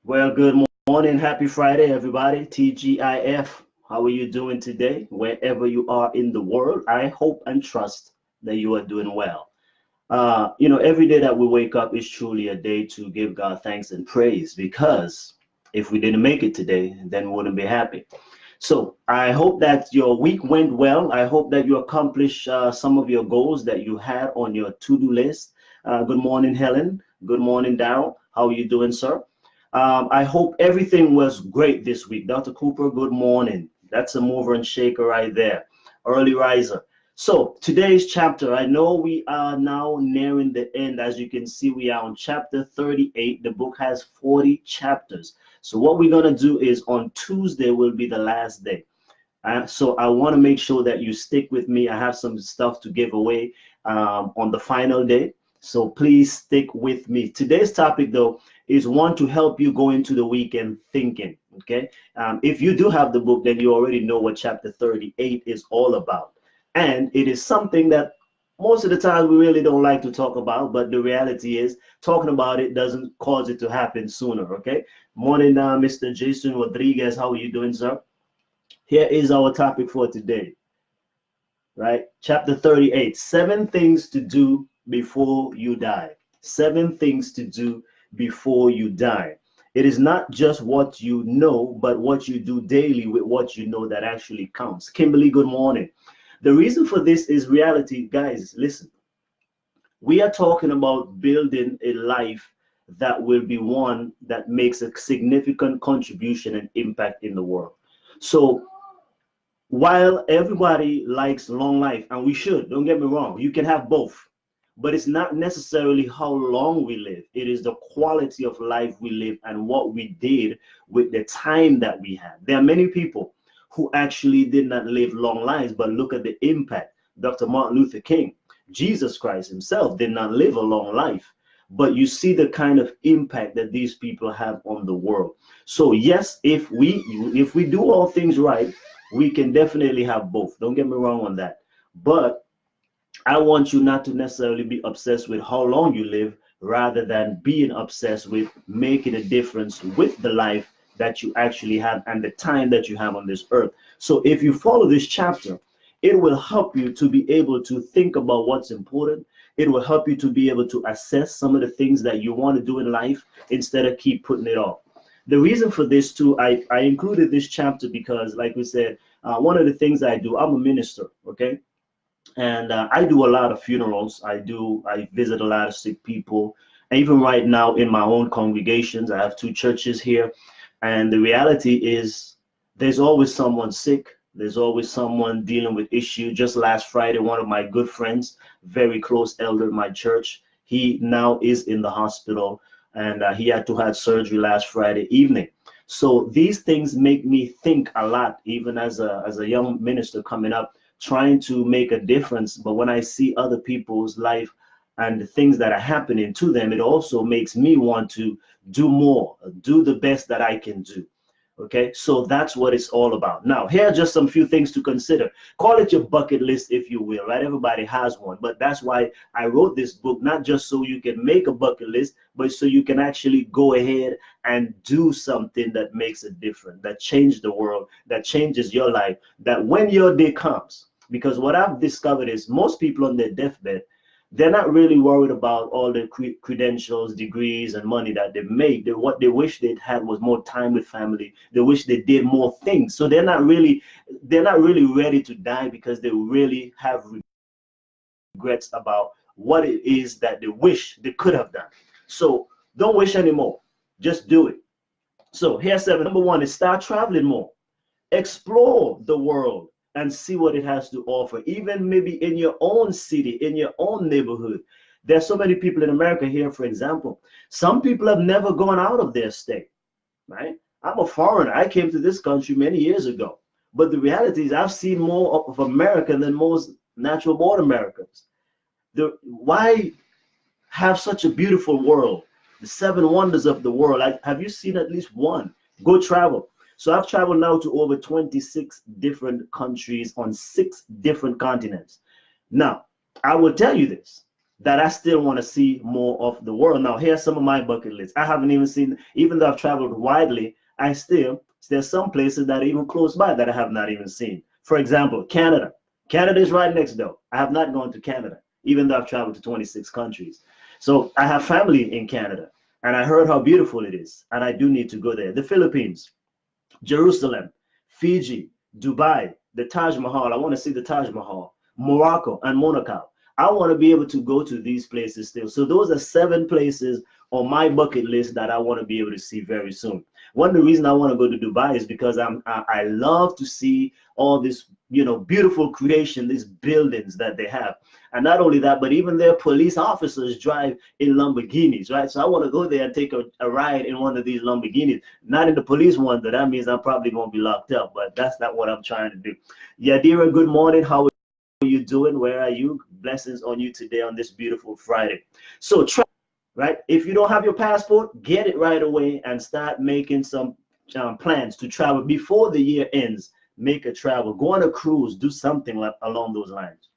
Well, good morning. Happy Friday, everybody. TGIF. How are you doing today? Wherever you are in the world, I hope and trust that you are doing well. Every day that we wake up is truly a day to give God thanks and praise because if we didn't make it today, then we wouldn't be happy. So I hope that your week went well. I hope that you accomplished some of your goals that you had on your to-do list. Good morning, Helen. Good morning, Daryl. How are you doing, sir? I hope everything was great this week. Dr. Cooper, good morning. That's a mover and shaker right there. Early riser. So today's chapter, I know we are now nearing the end. As you can see, we are on chapter 38. The book has 40 chapters. So what we're going to do is on Tuesday will be the last day. So I want to make sure that you stick with me. I have some stuff to give away on the final day. So please stick with me. Today's topic, though, is one to help you go into the weekend thinking. Okay. If you do have the book, then you already know what chapter 38 is all about. And it is something that most of the time we really don't like to talk about, but the reality is talking about it doesn't cause it to happen sooner. Okay. Morning, Mr. Jason Rodriguez. How are you doing, sir? Here is our topic for today, right? Chapter 38, 7 things to do before you die. 7 things to do before you die. It is not just what you know, but what you do daily with what you know that actually counts. Kimberly, good morning. The reason for this is reality, guys. Listen, we are talking about building a life that will be one that makes a significant contribution and impact in the world. So while everybody likes long life, and we should, don't get me wrong, you can have both, but it's not necessarily how long we live. It is the quality of life we live and what we did with the time that we had. There are many people who actually did not live long lives, but look at the impact. Dr. Martin Luther King, Jesus Christ himself did not live a long life, but you see the kind of impact that these people have on the world. So yes, if we do all things right, we can definitely have both. Don't get me wrong on that. But I want you not to necessarily be obsessed with how long you live rather than being obsessed with making a difference with the life that you actually have and the time that you have on this earth. So if you follow this chapter, it will help you to be able to think about what's important. It will help you to be able to assess some of the things that you want to do in life instead of keep putting it off. The reason for this too, I included this chapter because, like we said, one of the things I do, I'm a minister, okay? And I do a lot of funerals. I visit a lot of sick people. And even right now in my own congregations, I have two churches here. And the reality is there's always someone sick. There's always someone dealing with issue. Just last Friday, one of my good friends, very close elder in my church, he now is in the hospital and he had to have surgery last Friday evening. So these things make me think a lot, even as a young minister coming up, trying to make a difference. But when I see other people's life and the things that are happening to them, it also makes me want to do more, do the best that I can do. Okay, so that's what it's all about. Now, here are just some few things to consider. Call it your bucket list, if you will, right? Everybody has one, but that's why I wrote this book, not just so you can make a bucket list, but so you can actually go ahead and do something that makes a difference, that changes the world, that changes your life, that when your day comes, because what I've discovered is most people on their deathbed, they're not really worried about all the credentials, degrees, and money that they make. What they wish they'd had was more time with family. They wish they did more things. So they're not really ready to die because they really have regrets about what it is that they wish they could have done. So don't wish anymore. Just do it. So here's 7. Number 1 is start traveling more. Explore the world and see what it has to offer, even maybe in your own city, in your own neighborhood. There's so many people in America here, for example. Some people have never gone out of their state, right? I'm a foreigner. I came to this country many years ago. But the reality is I've seen more of America than most natural born Americans. Why have such a beautiful world? The 7 wonders of the world. Have you seen at least one? Go travel. So I've traveled now to over 26 different countries on 6 different continents. Now, I will tell you this. that I still want to see more of the world. Now, here's some of my bucket lists. I haven't even seen, even though I've traveled widely, there's some places that are even close by that I have not even seen. For example, Canada. Canada is right next door. I have not gone to Canada, even though I've traveled to 26 countries. So I have family in Canada, and I heard how beautiful it is, and I do need to go there. The Philippines, Jerusalem, Fiji, Dubai, the Taj Mahal. I want to see the Taj Mahal. Morocco and Monaco. I want to be able to go to these places still. So those are 7 places on my bucket list that I want to be able to see very soon. One of the reasons I want to go to Dubai is because I love to see all this, beautiful creation, these buildings that they have. And not only that, but even their police officers drive in Lamborghinis, right? So I want to go there and take a ride in one of these Lamborghinis. Not in the police one, but that means I'm probably going to be locked up, but that's not what I'm trying to do. Yadira, good morning. How are you doing? Where are you? Blessings on you today on this beautiful Friday. So right? If you don't have your passport, get it right away and start making some plans to travel before the year ends. Make a travel, go on a cruise, do something along those lines.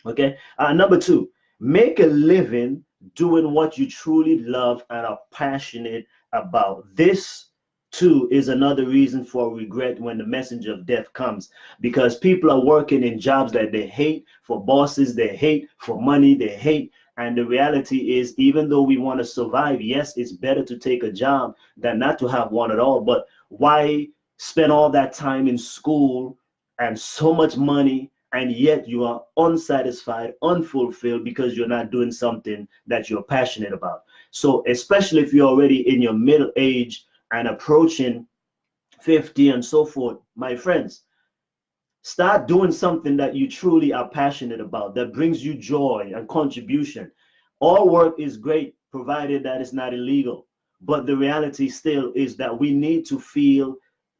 Okay. Number 2, make a living doing what you truly love and are passionate about. This too is another reason for regret when the messenger of death comes, because people are working in jobs that they hate, for bosses they hate, for money they hate. And the reality is, even though we want to survive, yes, it's better to take a job than not to have one at all. But why spend all that time in school and so much money, and yet you are unsatisfied, unfulfilled, because you're not doing something that you're passionate about? So especially if you're already in your middle age and approaching 50 and so forth, my friends, start doing something that you truly are passionate about, that brings you joy and contribution. All work is great, provided that it's not illegal. But the reality still is that we need to feel,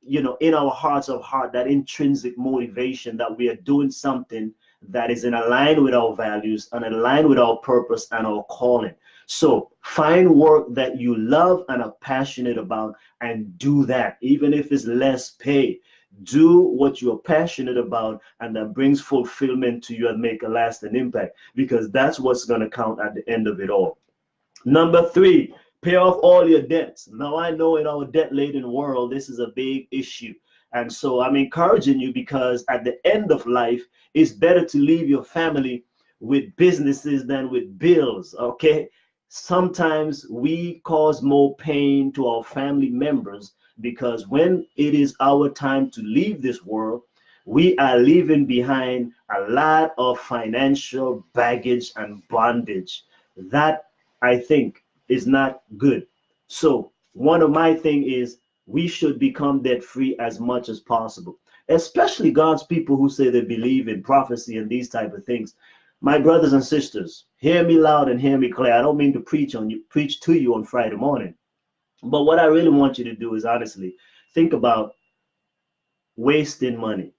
in our hearts of heart, that intrinsic motivation that we are doing something that is in line with our values and in line with our purpose and our calling. So find work that you love and are passionate about and do that, even if it's less pay. Do what you're passionate about, and that brings fulfillment to you and make a lasting impact, because that's what's going to count at the end of it all. Number 3, pay off all your debts. Now, I know in our debt-laden world, this is a big issue. And so I'm encouraging you, because at the end of life, it's better to leave your family with businesses than with bills, okay? Sometimes we cause more pain to our family members, because when it is our time to leave this world, we are leaving behind a lot of financial baggage and bondage. That, I think, is not good. So one of my thing is, we should become debt free as much as possible, especially God's people who say they believe in prophecy and these type of things. My brothers and sisters, hear me loud and hear me clear. I don't mean to preach to you on Friday morning. But what I really want you to do is honestly think about wasting money.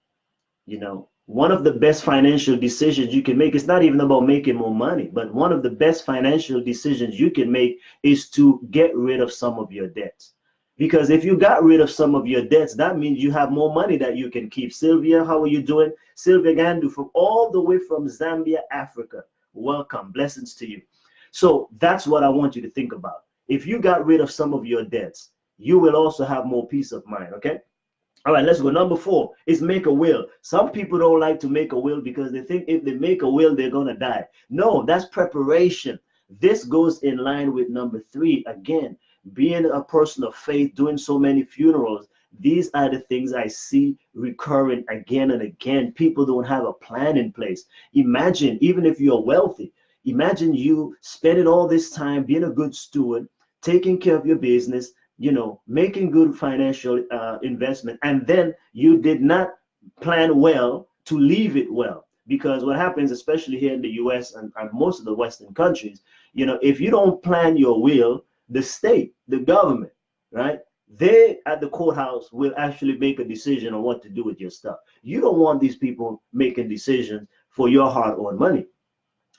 One of the best financial decisions you can make, it's not even about making more money, but one of the best financial decisions you can make is to get rid of some of your debts. Because if you got rid of some of your debts, that means you have more money that you can keep. Sylvia, how are you doing? Sylvia Gandu, from all the way from Zambia, Africa. Welcome. Blessings to you. So that's what I want you to think about. If you got rid of some of your debts, you will also have more peace of mind, okay? All right, let's go. Number 4 is make a will. Some people don't like to make a will because they think if they make a will, they're going to die. No, that's preparation. This goes in line with number 3. Again, being a person of faith, doing so many funerals, these are the things I see recurring again and again. People don't have a plan in place. Imagine, even if you're wealthy, imagine you spending all this time being a good steward, taking care of your business, making good financial investment, and then you did not plan well to leave it well. Because what happens, especially here in the US and most of the Western countries, if you don't plan your will, the state, the government, right, they at the courthouse will actually make a decision on what to do with your stuff. You don't want these people making decisions for your hard-earned money.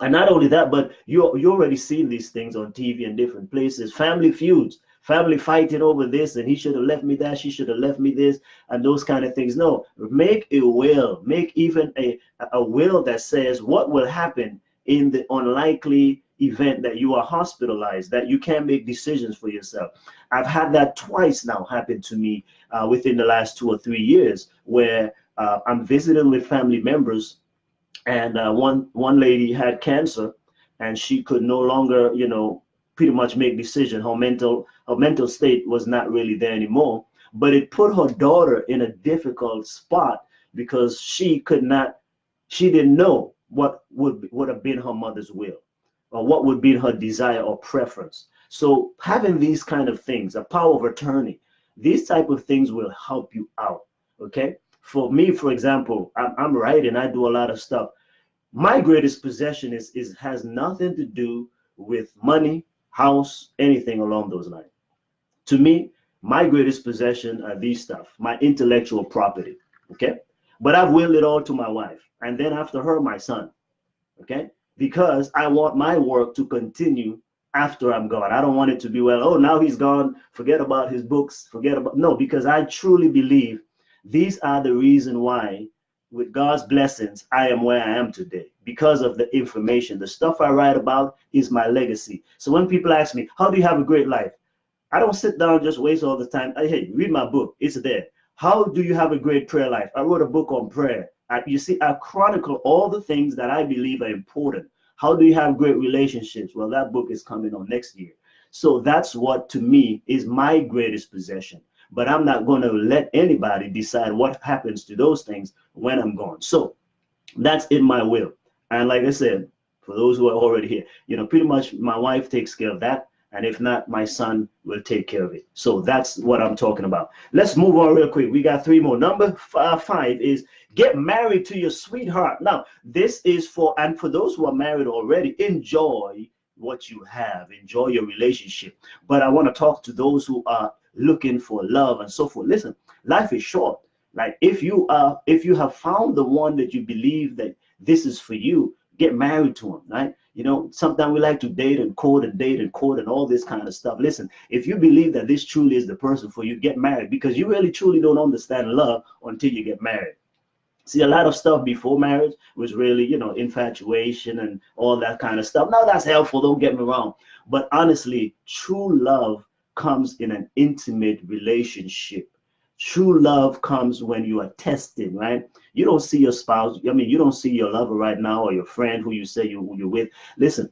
And not only that, but you already seen these things on TV in different places. Family feuds, family fighting over this, and he should have left me that, she should have left me this, and those kind of things. No, make a will, make even a will that says what will happen in the unlikely event that you are hospitalized, that you can't make decisions for yourself. I've had that twice now happen to me within the last 2 or 3 years, where I'm visiting with family members, and one lady had cancer, and she could no longer, pretty much make decisions. Her mental state was not really there anymore. But it put her daughter in a difficult spot, because she didn't know what would have been her mother's will, or what would be her desire or preference. So having these kind of things, a power of attorney, these type of things will help you out. Okay. For me, for example, I'm writing, I do a lot of stuff. My greatest possession is has nothing to do with money, house, anything along those lines. To me, my greatest possession are these stuff, my intellectual property. Okay. But I've willed it all to my wife, and then after her, my son. Okay. Because I want my work to continue after I'm gone. I don't want it to be, well, oh, now he's gone, forget about his books, forget about, no, because I truly believe these are the reason why, with God's blessings, I am where I am today, because of the information. The stuff I write about is my legacy. So when people ask me, how do you have a great life? I don't sit down and just waste all the time. Hey, read my book. It's there. How do you have a great prayer life? I wrote a book on prayer. You see, I chronicle all the things that I believe are important. How do you have great relationships? Well, that book is coming on next year. So that's what, to me, is my greatest possession. But I'm not going to let anybody decide what happens to those things when I'm gone. So that's in my will. And like I said, for those who are already here, pretty much my wife takes care of that. And if not, my son will take care of it. So that's what I'm talking about. Let's move on real quick. We got 3 more. Number 5 is get married to your sweetheart. Now, this is and for those who are married already, enjoy what you have. Enjoy your relationship. But I want to talk to those who are looking for love and so forth. Listen, life is short. Like if you have found the one that you believe that this is for you, get married to him, right? Sometimes we like to date and court and all this kind of stuff. Listen, if you believe that this truly is the person for you, get married, because you really truly don't understand love until you get married. See, a lot of stuff before marriage was really, infatuation and all that kind of stuff. Now that's helpful, don't get me wrong. But honestly, true love comes in an intimate relationship. True love comes when you are tested, right? You don't see your spouse. I mean, you don't see your lover right now, or your friend who you say you're with. Listen,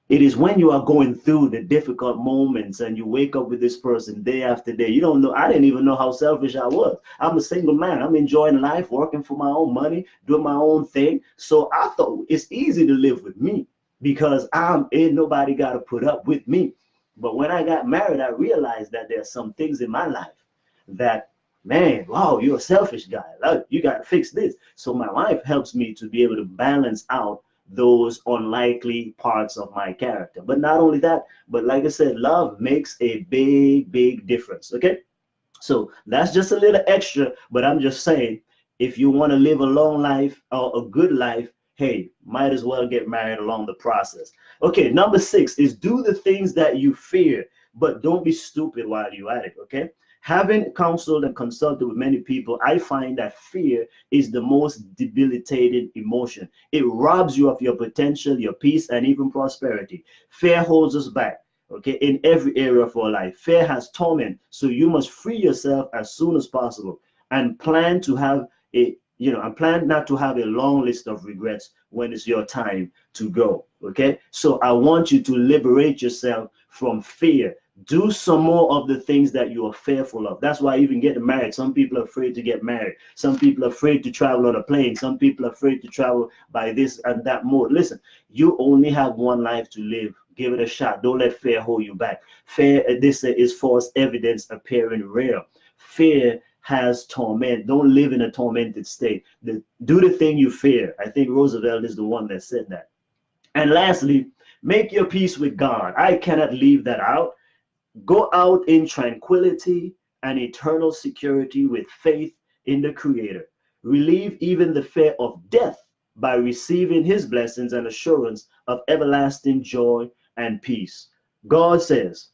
it is when you are going through the difficult moments and you wake up with this person day after day. You don't know. I didn't even know how selfish I was. I'm a single man. I'm enjoying life, working for my own money, doing my own thing. So I thought it's easy to live with me, because ain't nobody got to put up with me. But when I got married, I realized that there's some things in my life that, man, wow, you're a selfish guy. You got to fix this. So my wife helps me to be able to balance out those unlikely parts of my character. But not only that, but like I said, love makes a big, big difference. Okay. So that's just a little extra, but I'm just saying, if you want to live a long life or a good life, hey, might as well get married along the process. Okay, number 6 is do the things that you fear, but don't be stupid while you're at it. Okay. Having counseled and consulted with many people, I find that fear is the most debilitating emotion. It robs you of your potential, your peace, and even prosperity. Fear holds us back, okay, in every area of our life. Fear has torment, so you must free yourself as soon as possible, and plan to have and plan not to have a long list of regrets when it's your time to go. Okay, so I want you to liberate yourself from fear. Do some more of the things that you are fearful of. That's why even getting married, some people are afraid to get married. Some people are afraid to travel on a plane. Some people are afraid to travel by this and that mode. Listen, you only have one life to live. Give it a shot. Don't let fear hold you back. Fear, this is false evidence appearing real. Fear has torment. Don't live in a tormented state. Do the thing you fear. I think Roosevelt is the one that said that. And lastly, make your peace with God. I cannot leave that out. Go out in tranquility and eternal security with faith in the Creator. Relieve even the fear of death by receiving His blessings and assurance of everlasting joy and peace. God says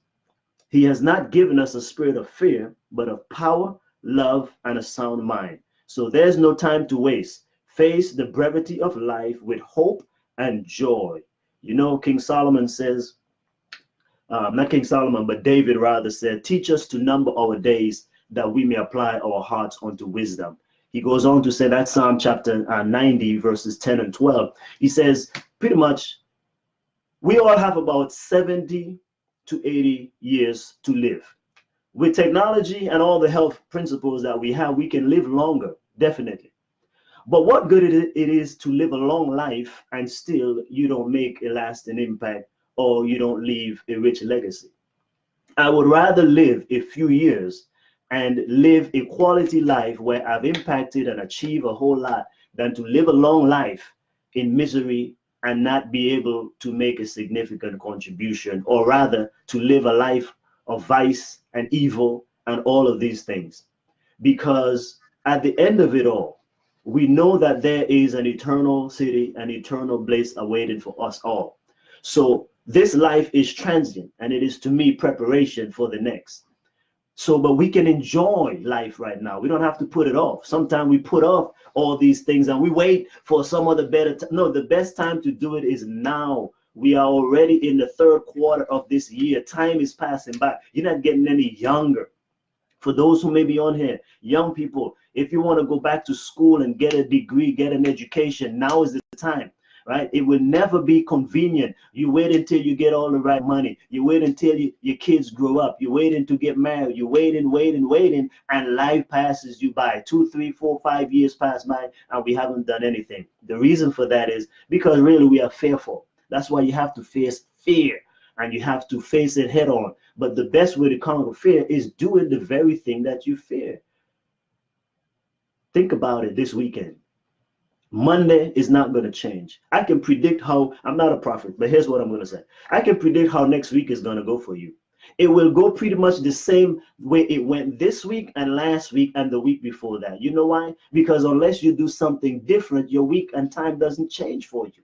He has not given us a spirit of fear, but of power, love, and a sound mind. So there's no time to waste. Face the brevity of life with hope and joy. You know, King Solomon says, not King Solomon, but David rather said, teach us to number our days that we may apply our hearts unto wisdom. He goes on to say that Psalm chapter 90, verses 10 and 12. He says, pretty much, we all have about 70 to 80 years to live. With technology and all the health principles that we have, we can live longer, definitely. But what good it is to live a long life and still you don't make a lasting impact or you don't leave a rich legacy. I would rather live a few years and live a quality life where I've impacted and achieved a whole lot than to live a long life in misery and not be able to make a significant contribution, or rather to live a life of vice and evil and all of these things. Because at the end of it all, we know that there is an eternal city, an eternal bliss awaiting for us all. So this life is transient, and it is to me preparation for the next. So, but we can enjoy life right now. We don't have to put it off. Sometimes we put off all these things and we wait for some other better time. No, the best time to do it is now. We are already in the third quarter of this year. Time is passing by. You're not getting any younger. For those who may be on here, young people, if you want to go back to school and get a degree, get an education, now is the time. Right? It will never be convenient. You wait until you get all the right money. You wait until your kids grow up. You waiting to get married. You waiting, and life passes you by. 2, 3, 4, 5 years pass by, and we haven't done anything. The reason for that is because really we are fearful. That's why you have to face fear, and you have to face it head on. But the best way to conquer fear is doing the very thing that you fear. Think about it this weekend. Monday is not going to change. I can predict how, I'm not a prophet, but here's what I'm going to say. I can predict how next week is going to go for you. It will go pretty much the same way it went this week and last week and the week before that. You know why? Because unless you do something different, your week and time doesn't change for you.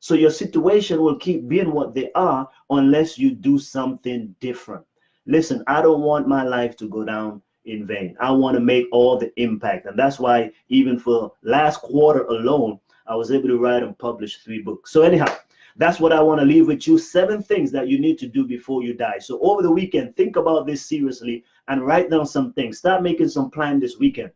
So your situation will keep being what they are unless you do something different. Listen, I don't want my life to go down in vain. I want to make all the impact. And that's why even for last quarter alone, I was able to write and publish 3 books. So anyhow, that's what I want to leave with you. 7 things that you need to do before you die. So over the weekend, think about this seriously and write down some things. Start making some plan this weekend.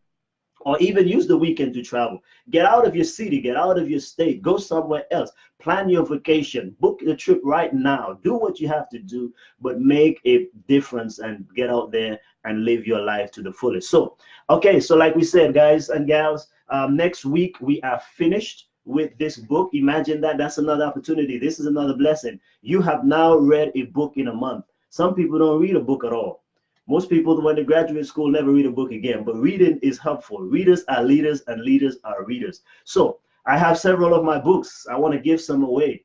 Or even use the weekend to travel. Get out of your city, get out of your state, go somewhere else. Plan your vacation, book the trip right now. Do what you have to do, but make a difference and get out there and live your life to the fullest. So, okay, so like we said, guys and gals, next week we are finished with this book. Imagine that. That's another opportunity. This is another blessing. You have now read a book in a month. Some people don't read a book at all. Most people, when they graduate school, never read a book again, but reading is helpful. Readers are leaders and leaders are readers. So I have several of my books. I want to give some away.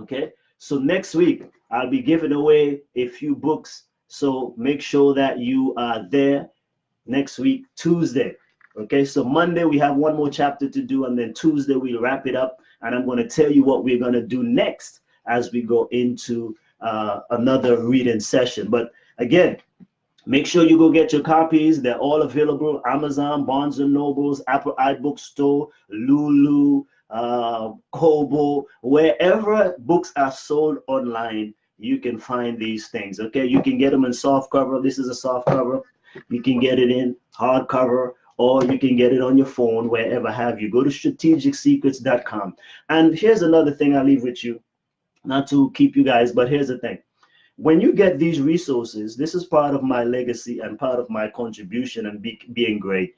Okay, so next week I'll be giving away a few books. So make sure that you are there next week, Tuesday. Okay, so Monday we have 1 more chapter to do, and then Tuesday we'll wrap it up. And I'm going to tell you what we're going to do next as we go into another reading session. But again, make sure you go get your copies. They're all available. Amazon, Barnes & Nobles, Apple iBookstore, Lulu, Kobo, wherever books are sold online, you can find these things. Okay, you can get them in soft cover. This is a soft cover. You can get it in hardcover, or you can get it on your phone, wherever have you. Go to strategicsecrets.com. And here's another thing I leave with you, not to keep you guys, but here's the thing. When you get these resources, this is part of my legacy and part of my contribution and being great.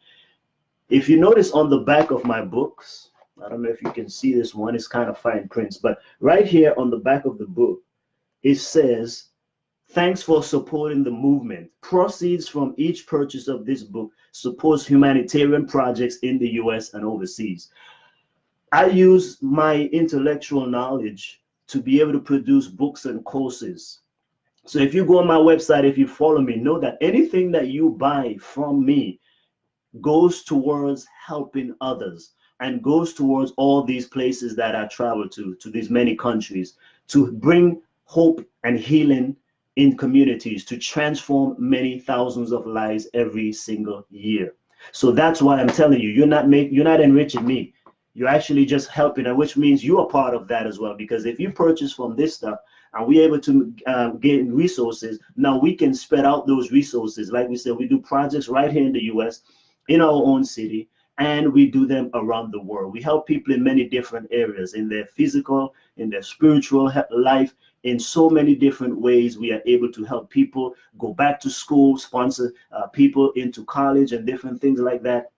If you notice on the back of my books, I don't know if you can see this one, it's kind of fine print, but right here on the back of the book, it says, thanks for supporting the movement. Proceeds from each purchase of this book supports humanitarian projects in the US and overseas. I use my intellectual knowledge to be able to produce books and courses. So if you go on my website, if you follow me, know that anything that you buy from me goes towards helping others and goes towards all these places that I travel to these many countries, to bring hope and healing in communities, to transform many thousands of lives every single year. So that's why I'm telling you, you're not enriching me. you're actually just helping, and which means you are part of that as well. Because if you purchase from this stuff and we're able to gain resources, now we can spread out those resources. Like we said, we do projects right here in the U.S., in our own city, and we do them around the world. We help people in many different areas, in their physical, in their spiritual life, in so many different ways. We are able to help people go back to school, sponsor people into college and different things like that,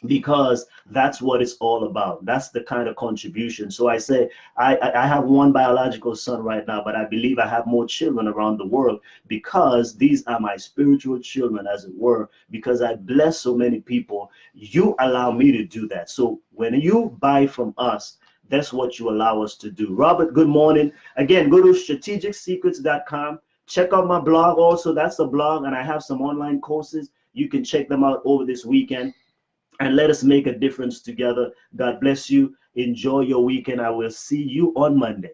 because that's what it's all about. That's the kind of contribution. So I say I have one biological son right now, but I believe I have more children around the world, because these are my spiritual children, as it were, because I bless so many people. You allow me to do that. So when you buy from us, that's what you allow us to do. Robert, good morning. Again, go to strategicsecrets.com. Check out my blog also. That's a blog, and I have some online courses. You can check them out over this weekend, and let us make a difference together. God bless you. Enjoy your weekend. I will see you on Monday.